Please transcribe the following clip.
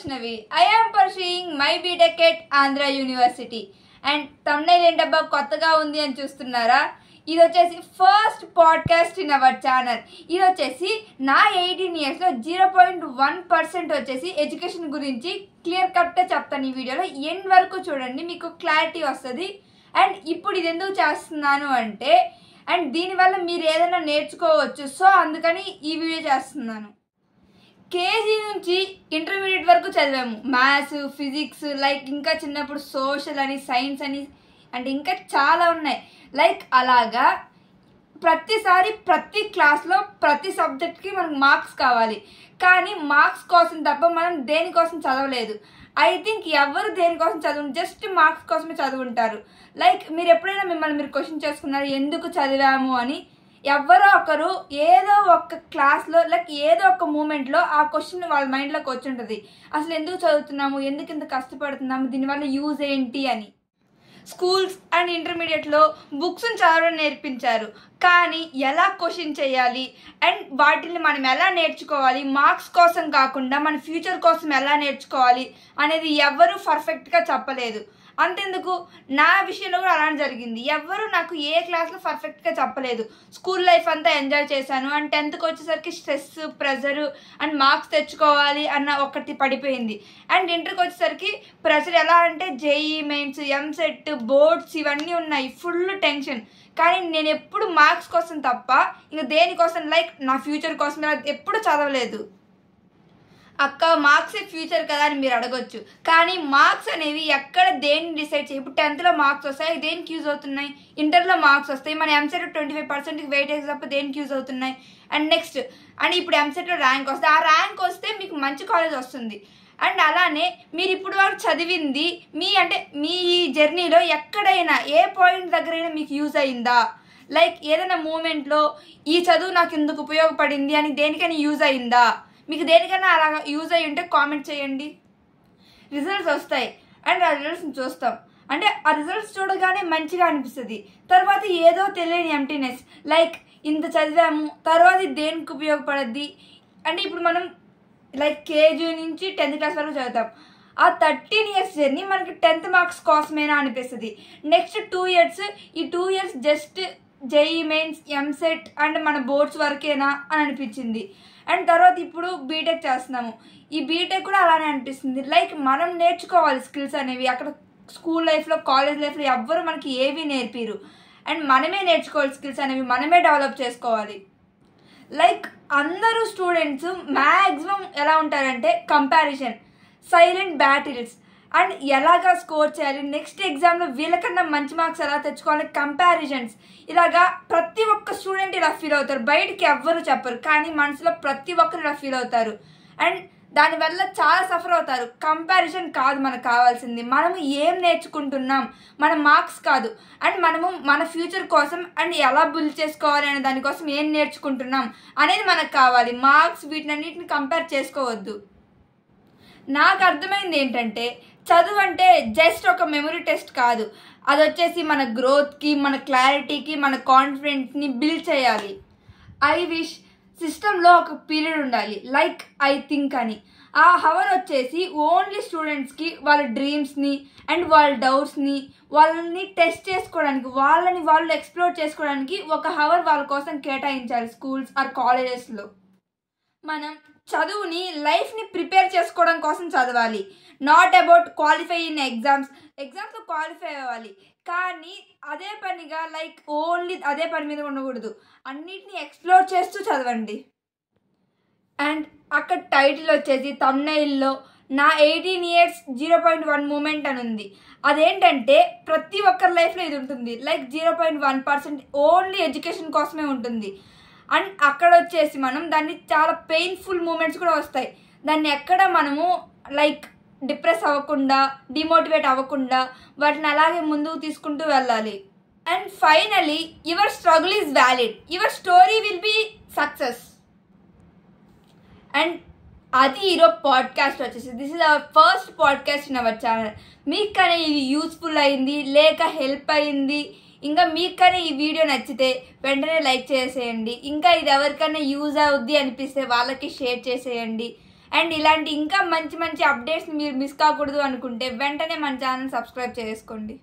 Vaishnavi. I am pursuing my BTech at Andhra University. And thumbnail ఏంటబ్బా కొత్తగా ఉంది అని చూస్తున్నారా? ఇది వచ్చేసి first podcast in our channel. ఇది వచ్చేసి నా 18 yearsలో 0.1% వచ్చేసి ఎడ్యుకేషన్ గురించి క్లియర్ కట్గా చెప్తాను. ఈ వీడియోలో ఎండ్ వరకు చూడండి, మీకు క్లారిటీ వస్తుంది. అండ్ ఇప్పుడు ఇది ఎందుకు చేస్తున్నాను అంటే అండ్ దీనివల్ల మీరు ఏదైనా నేర్చుకోవచ్చు, సో అందుకని ఈ వీడియో చేస్తున్నాను. కేజీ నుంచి ఇంటర్మీడియట్ వరకు చదివాము, మ్యాథ్స్, ఫిజిక్స్, లైక్ ఇంకా చిన్నప్పుడు సోషల్ అని, సైన్స్ అని, అంటే ఇంకా చాలా ఉన్నాయి. లైక్ అలాగా ప్రతిసారి ప్రతి క్లాస్లో ప్రతి సబ్జెక్ట్కి మనకు మార్క్స్ కావాలి, కానీ మార్క్స్ కోసం తప్ప మనం దేనికోసం చదవలేదు. ఐ థింక్ ఎవరు దేనికోసం చదవరు, జస్ట్ మార్క్స్ కోసమే చదువుంటారు. లైక్ మీరు ఎప్పుడైనా మిమ్మల్ని మీరు క్వశ్చన్ చేసుకున్నారు ఎందుకు చదివాము అని? ఎవరో ఒకరు ఏదో ఒక క్లాస్లో లైక్ ఏదో ఒక మూమెంట్లో ఆ క్వశ్చన్ వాళ్ళ మైండ్లోకి వచ్చి ఉంటుంది, అసలు ఎందుకు చదువుతున్నాము, ఎందుకు ఇంత కష్టపడుతున్నాము, దీనివల్ల యూజ్ ఏంటి అని. స్కూల్స్ అండ్ ఇంటర్మీడియట్లో బుక్స్ని చదవడం నేర్పించారు, కానీ ఎలా క్వశ్చన్ చేయాలి అండ్ వాటిని మనం ఎలా నేర్చుకోవాలి, మార్క్స్ కోసం కాకుండా మన ఫ్యూచర్ కోసం ఎలా నేర్చుకోవాలి అనేది ఎవరు పర్ఫెక్ట్గా చెప్పలేదు. అంతెందుకు నా విషయంలో కూడా అలానే జరిగింది. ఎవరు నాకు ఏ క్లాస్లో పర్ఫెక్ట్గా చెప్పలేదు. స్కూల్ లైఫ్ అంతా ఎంజాయ్ చేశాను అండ్ 10th వచ్చేసరికి స్ట్రెస్, ప్రెషర్ అండ్ మార్క్స్ తెచ్చుకోవాలి అన్న ఒకటి పడిపోయింది. అండ్ ఇంటర్కి వచ్చేసరికి ప్రెషర్ ఎలా అంటే జేఈ మెయిన్స్, ఎంసెట్, బోర్డ్స్ ఇవన్నీ ఉన్నాయి, ఫుల్ టెన్షన్. కానీ నేను ఎప్పుడు మార్క్స్ కోసం తప్ప ఇంకా దేనికోసం లైక్ నా ఫ్యూచర్ కోసం ఎప్పుడు చదవలేదు. అక్క మార్క్సే ఫ్యూచర్ కదా అని మీరు అడగొచ్చు, కానీ మార్క్స్ అనేవి ఎక్కడ దేన్ని డిసైడ్ చేయి. ఇప్పుడు 10thలో మార్క్స్ వస్తాయి, దేనికి యూజ్ అవుతున్నాయి? ఇంటర్లో మార్క్స్ వస్తాయి, మన ఎంసెట్ 25%కి వెయిటేజ్ తప్ప దేనికి యూజ్ అవుతున్నాయి? అండ్ నెక్స్ట్ అండ్ ఇప్పుడు ఎంసెట్లో ర్యాంక్ వస్తుంది, ఆ ర్యాంక్ వస్తే మీకు మంచి కాలేజ్ వస్తుంది. అండ్ అలానే మీరు ఇప్పుడు వరకు చదివింది మీ జర్నీలో ఎక్కడైనా ఏ పాయింట్ దగ్గరైనా మీకు యూజ్ అయిందా? లైక్ ఏదైనా మూమెంట్లో ఈ చదువు నాకు ఎందుకు ఉపయోగపడింది అని దేనికైనా యూజ్ అయిందా? మీకు దేనికైనా అలా యూజ్ అయ్యి ఉంటే కామెంట్ చేయండి. రిజల్ట్స్ వస్తాయి అండ్ ఆ రిజల్ట్స్ని చూస్తాం, అంటే ఆ రిజల్ట్స్ చూడగానే మంచిగా అనిపిస్తుంది. తర్వాత ఏదో తెలియని ఎంప్టీనెస్, లైక్ ఇంత చదివాము తర్వాత దేనికి ఉపయోగపడద్ది అంటే ఇప్పుడు మనం లైక్ కేజీ నుంచి 10th క్లాస్ వరకు చదువుతాం. ఆ 13 years జర్నీ మనకి 10th మార్క్స్ కోసమేనా అనిపిస్తుంది. నెక్స్ట్ 2 years, ఈ 2 years just JEE mains, EAMCET and మన బోర్డ్స్ వరకేనా అని అనిపించింది. అండ్ తర్వాత ఇప్పుడు బీటెక్ చేస్తున్నాము, ఈ బీటెక్ కూడా అలానే అనిపిస్తుంది. లైక్ మనం నేర్చుకోవాలి స్కిల్స్ అనేవి. అక్కడ స్కూల్ లైఫ్లో, కాలేజ్ లైఫ్లో ఎవ్వరు మనకి ఏవి నేర్పిరు. అండ్ మనమే నేర్చుకోవాలి స్కిల్స్ అనేవి, మనమే డెవలప్ చేసుకోవాలి. లైక్ అందరూ స్టూడెంట్స్ మ్యాక్సిమం ఎలా ఉంటారంటే కంపారిజన్, సైలెంట్ బ్యాటిల్స్ అండ్ ఎలాగా స్కోర్ చేయాలి, నెక్స్ట్ ఎగ్జామ్లో వీళ్ళకన్నా మంచి మార్క్స్ ఎలా తెచ్చుకోవాలి, కంపారిజన్స్. ఇలాగా ప్రతి ఒక్క స్టూడెంట్ ఇలా ఫీల్ అవుతారు, బయటికి ఎవ్వరు చెప్పరు, కానీ మనసులో ప్రతి ఒక్కరు ఇలా ఫీల్ అవుతారు. అండ్ దానివల్ల చాలా సఫర్ అవుతారు. కంపారిజన్ కాదు మనకు కావాల్సింది, మనము ఏం నేర్చుకుంటున్నాం, మన మార్క్స్ కాదు. అండ్ మనము మన ఫ్యూచర్ కోసం అండ్ ఎలా బిల్డ్ చేసుకోవాలి అనే దానికోసం ఏం నేర్చుకుంటున్నాం అనేది మనకు కావాలి. మార్క్స్ వీటినన్నిటిని కంపేర్ చేసుకోవద్దు. నాకు అర్థమైంది ఏంటంటే చదువు అంటే జస్ట్ ఒక మెమరీ టెస్ట్ కాదు, అది వచ్చేసి మన గ్రోత్కి, మన క్లారిటీకి, మన కాన్ఫిడెన్స్ని బిల్డ్ చేయాలి. ఐ విష్ సిస్టంలో ఒక పీరియడ్ ఉండాలి, లైక్ ఐ థింక్ అని. ఆ హవర్ వచ్చేసి ఓన్లీ స్టూడెంట్స్కి వాళ్ళ డ్రీమ్స్ని అండ్ వాళ్ళ డౌట్స్ని వాళ్ళని టెస్ట్ చేసుకోవడానికి, వాళ్ళని వాళ్ళు ఎక్స్ప్లోర్ చేసుకోవడానికి ఒక హవర్ వాళ్ళ కోసం కేటాయించాలి స్కూల్స్ ఆర్ కాలేజెస్లో. మనం చదువుని లైఫ్ని ప్రిపేర్ చేసుకోవడం కోసం చదవాలి, నాట్ అబౌట్ క్వాలిఫై ఇన్ ఎగ్జామ్స్లో క్వాలిఫై అవ్వాలి, కానీ అదే పనిగా లైక్ ఓన్లీ అదే పని మీద ఉండకూడదు, అన్నిటిని ఎక్స్ప్లోర్ చేస్తూ చదవండి. అండ్ అక్కడ టైటిల్ వచ్చేసి థంబ్నెయిల్లో నా 18 years 0.1 మూమెంట్ అని ఉంది. అదేంటంటే ప్రతి ఒక్కరి లైఫ్లో ఇది ఉంటుంది, లైక్ 0.1% ఓన్లీ ఎడ్యుకేషన్ కోసమే ఉంటుంది. అండ్ అక్కడ వచ్చేసి మనం దాన్ని చాలా పెయిన్ఫుల్ మూమెంట్స్ కూడా వస్తాయి, దాన్ని ఎక్కడ మనము లైక్ డిప్రెస్ అవ్వకుండా, డిమోటివేట్ అవ్వకుండా వాటిని అలాగే ముందుకు తీసుకుంటూ వెళ్ళాలి. And finally your struggle is valid, your story will be success. And అది ఈరోజు పాడ్కాస్ట్ వచ్చేసి this is our first podcast in our channel. మీకు కానీ ఇది యూస్ఫుల్ అయింది లేక హెల్ప్ అయింది, ఇంకా మీకు కానీ ఈ వీడియో నచ్చితే వెంటనే లైక్ చేసేయండి. ఇంకా ఇది ఎవరికైనా యూజ్ అవుద్ది అనిపిస్తే వాళ్ళకి షేర్ చేసేయండి. అండ్ ఇలాంటి ఇంకా మంచి మంచి అప్డేట్స్ మీరు మిస్ కాకూడదు అనుకుంటే వెంటనే మన ఛానల్ సబ్స్క్రైబ్ చేసుకోండి.